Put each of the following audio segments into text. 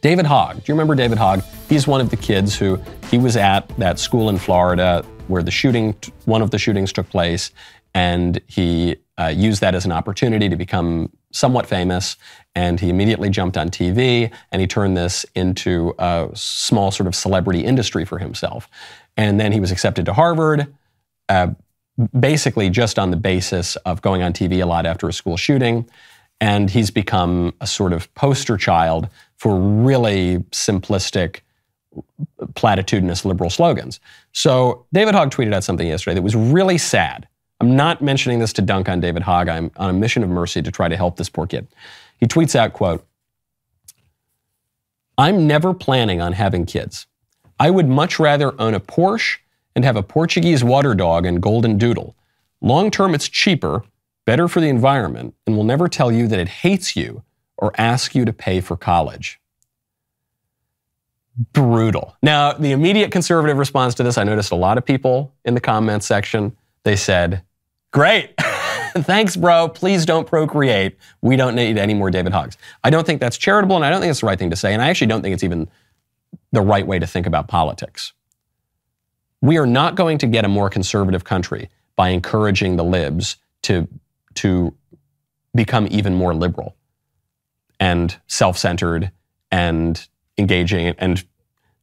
David Hogg. Do you remember David Hogg? He's one of the kids who, he was at that school in Florida where one of the shootings took place, and he used that as an opportunity to become somewhat famous, and he immediately jumped on TV, and he turned this into a small sort of celebrity industry for himself. And then he was accepted to Harvard, basically just on the basis of going on TV a lot after a school shooting. And he's become a sort of poster child for really simplistic, platitudinous liberal slogans. So David Hogg tweeted out something yesterday that was really sad. I'm not mentioning this to dunk on David Hogg. I'm on a mission of mercy to try to help this poor kid. He tweets out, quote, "I'm never planning on having kids. I would much rather own a Porsche and have a Portuguese water dog and golden doodle. Long term, it's cheaper, better for the environment, and will never tell you that it hates you or ask you to pay for college." Brutal. Now, the immediate conservative response to this, I noticed a lot of people in the comments section, they said, "Great. Thanks, bro. Please don't procreate. We don't need any more David Hoggs." I don't think that's charitable, and I don't think it's the right thing to say, and I actually don't think it's even the right way to think about politics. We are not going to get a more conservative country by encouraging the libs to become even more liberal and self-centered and engaging and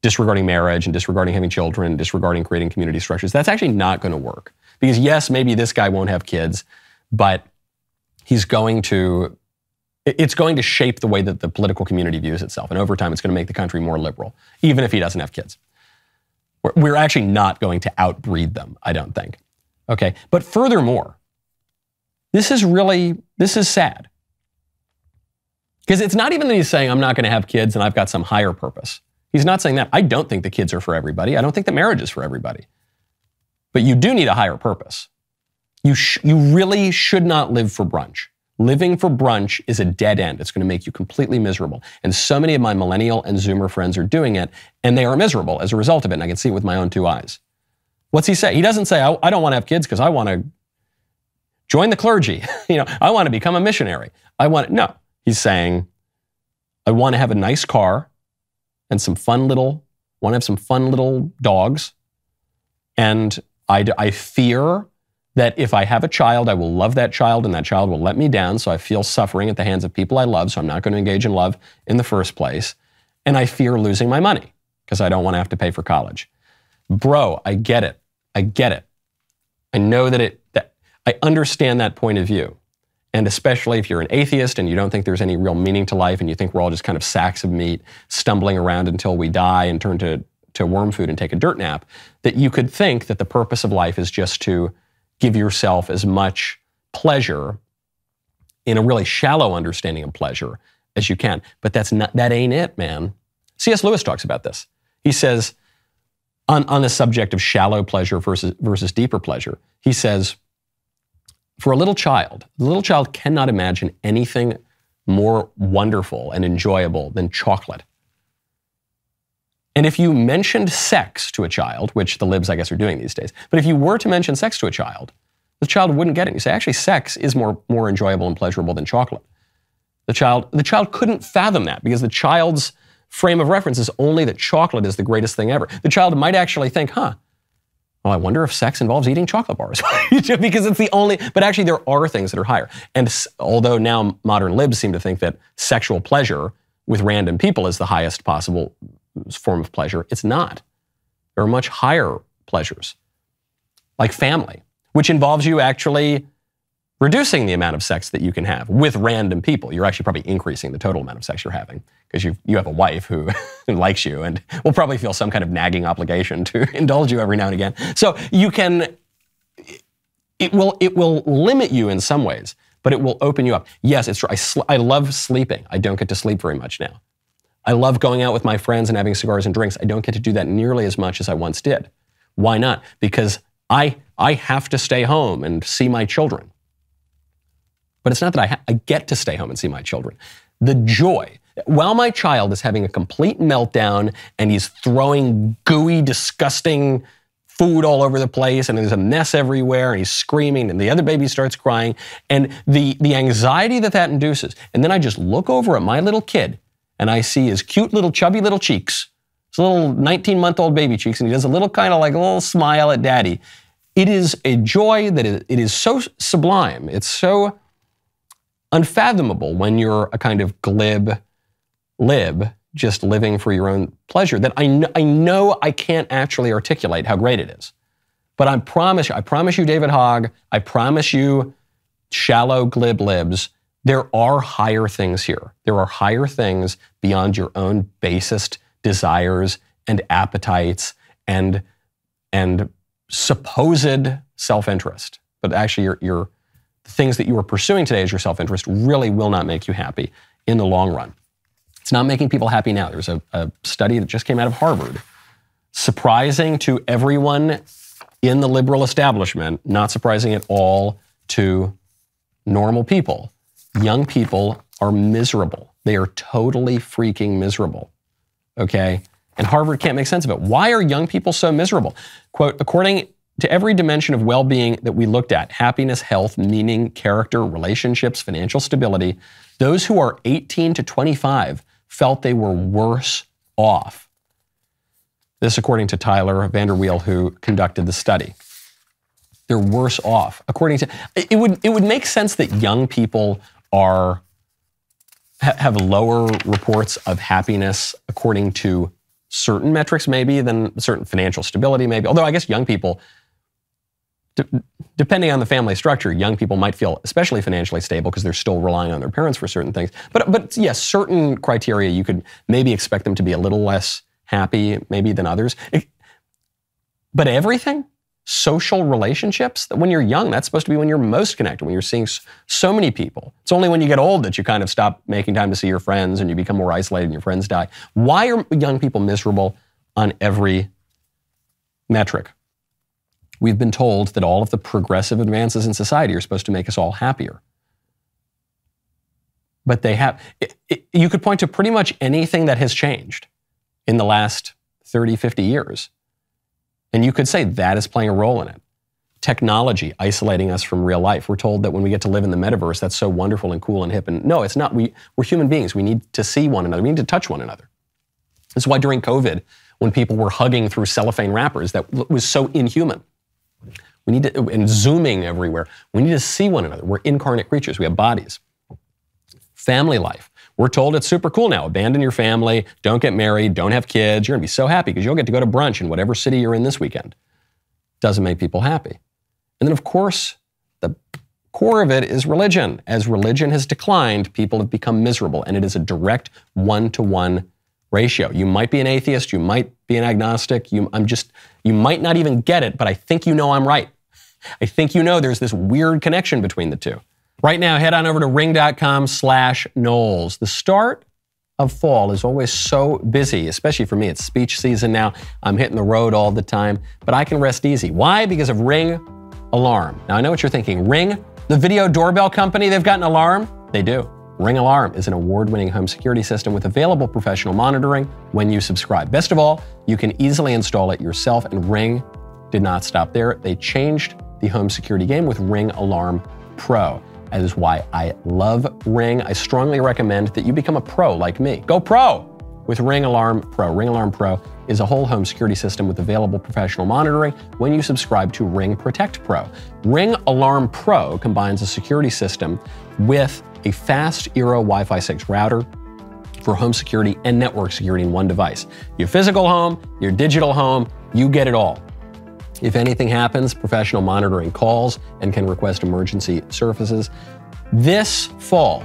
disregarding marriage and disregarding having children, disregarding creating community structures. That's actually not going to work. Because yes, maybe this guy won't have kids, but it's going to shape the way that the political community views itself. And over time, it's going to make the country more liberal, even if he doesn't have kids. We're actually not going to outbreed them, I don't think. Okay, but furthermore, this is sad. Because it's not even that he's saying, I'm not going to have kids and I've got some higher purpose. He's not saying that. I don't think the kids are for everybody. I don't think the marriage is for everybody. But you do need a higher purpose. You really should not live for brunch. Living for brunch is a dead end. It's going to make you completely miserable. And so many of my millennial and Zoomer friends are doing it, and they are miserable as a result of it. And I can see it with my own two eyes. What's he say? He doesn't say, I don't want to have kids because I want to join the clergy. I want to become a missionary. No. He's saying, I want to have a nice car and want to have some fun little dogs. And I fear that if I have a child, I will love that child and that child will let me down. So I feel suffering at the hands of people I love. So I'm not going to engage in love in the first place. And I fear losing my money because I don't want to have to pay for college. Bro, I get it. I get it. I know that I understand that point of view. And especially if you're an atheist and you don't think there's any real meaning to life and you think we're all just kind of sacks of meat stumbling around until we die and turn to worm food and take a dirt nap, that you could think that the purpose of life is just to give yourself as much pleasure in a really shallow understanding of pleasure as you can. But that ain't it, man. C.S. Lewis talks about this. He says, on the subject of shallow pleasure versus deeper pleasure, he says, for a little child, the little child cannot imagine anything more wonderful and enjoyable than chocolate. And if you mentioned sex to a child, which the libs, I guess, are doing these days, but if you were to mention sex to a child, the child wouldn't get it. You say, actually, sex is more enjoyable and pleasurable than chocolate. The child couldn't fathom that because the child's frame of reference is only that chocolate is the greatest thing ever. The child might actually think, well, I wonder if sex involves eating chocolate bars. Because it's the only, but actually there are things that are higher. And although now modern libs seem to think that sexual pleasure with random people is the highest possible form of pleasure, it's not. There are much higher pleasures, like family, which involves you actually reducing the amount of sex that you can have with random people. You're actually probably increasing the total amount of sex you're having because you have a wife who likes you and will probably feel some kind of nagging obligation to indulge you every now and again. So it will limit you in some ways, but it will open you up. Yes, it's true. I love sleeping. I don't get to sleep very much now. I love going out with my friends and having cigars and drinks. I don't get to do that nearly as much as I once did. Why not? Because I have to stay home and see my children. But it's not that I get to stay home and see my children. The joy, while my child is having a complete meltdown and he's throwing gooey, disgusting food all over the place and there's a mess everywhere and he's screaming and the other baby starts crying and the anxiety that induces. And then I just look over at my little kid and I see his cute little chubby little cheeks, his little 19-month-old baby cheeks, and he does a little kind of like a little smile at daddy. It is a joy that it is so sublime. It's so unfathomable when you're a kind of glib lib, just living for your own pleasure, that I know I can't actually articulate how great it is. But I promise you, David Hogg, I promise you, shallow glib libs, there are higher things here. There are higher things beyond your own basest desires and appetites and supposed self-interest. But actually, the things that you are pursuing today as your self-interest really will not make you happy in the long run. It's not making people happy now. There's a study that just came out of Harvard. Surprising to everyone in the liberal establishment, not surprising at all to normal people. Young people are miserable. They are totally freaking miserable, okay? And Harvard can't make sense of it. Why are young people so miserable? Quote, according to every dimension of well-being that we looked at, happiness, health, meaning, character, relationships, financial stability, those who are 18 to 25 felt they were worse off. This according to Tyler Vanderweel, who conducted the study. They're worse off. According to, it would make sense that young people have lower reports of happiness according to certain metrics maybe than certain financial stability maybe. Although I guess young people, depending on the family structure, young people might feel especially financially stable because they're still relying on their parents for certain things. But yes, certain criteria you could maybe expect them to be a little less happy maybe than others. But everything? Social relationships? When you're young, that's supposed to be when you're most connected, when you're seeing so many people. It's only when you get old that you kind of stop making time to see your friends and you become more isolated and your friends die. Why are young people miserable on every metric? We've been told that all of the progressive advances in society are supposed to make us all happier. But they have, you could point to pretty much anything that has changed in the last 30, 50 years. And you could say that is playing a role in it. Technology isolating us from real life. We're told that when we get to live in the metaverse, that's so wonderful and cool and hip. And no, it's not. We're human beings. We need to see one another. We need to touch one another. That's why during COVID, when people were hugging through cellophane wrappers, that was so inhuman. We need to, and zooming everywhere. We need to see one another. We're incarnate creatures. We have bodies. Family life. We're told it's super cool now. Abandon your family, don't get married, don't have kids. You're gonna be so happy because you'll get to go to brunch in whatever city you're in this weekend. Doesn't make people happy. And then of course, the core of it is religion. As religion has declined, people have become miserable, and it is a direct one-to-one ratio. You might be an atheist, you might be an agnostic, you might not even get it, but I think you know I'm right. I think you know there's this weird connection between the two. Right now, head on over to ring.com/Knowles. The start of fall is always so busy, especially for me. It's speech season now. I'm hitting the road all the time, but I can rest easy. Why? Because of Ring Alarm. Now, I know what you're thinking. Ring, the video doorbell company, they've got an alarm? They do. Ring Alarm is an award-winning home security system with available professional monitoring when you subscribe. Best of all, you can easily install it yourself, and Ring did not stop there. They changed the home security game with Ring Alarm Pro. That is why I love Ring. I strongly recommend that you become a pro like me. Go pro with Ring Alarm Pro. Ring Alarm Pro is a whole home security system with available professional monitoring when you subscribe to Ring Protect Pro. Ring Alarm Pro combines a security system with a fast Eero Wi-Fi 6 router for home security and network security in one device. Your physical home, your digital home, you get it all. If anything happens, professional monitoring calls and can request emergency services. This fall,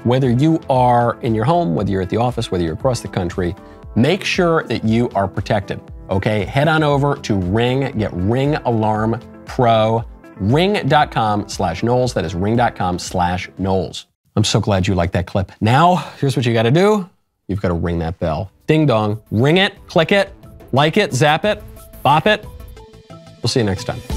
whether you are in your home, whether you're at the office, whether you're across the country, make sure that you are protected, okay? Head on over to Ring, get Ring Alarm Pro, ring.com/Knowles. That is ring.com/Knowles. I'm so glad you liked that clip. Now, here's what you gotta do. You've gotta ring that bell. Ding dong, ring it, click it, like it, zap it, bop it. We'll see you next time.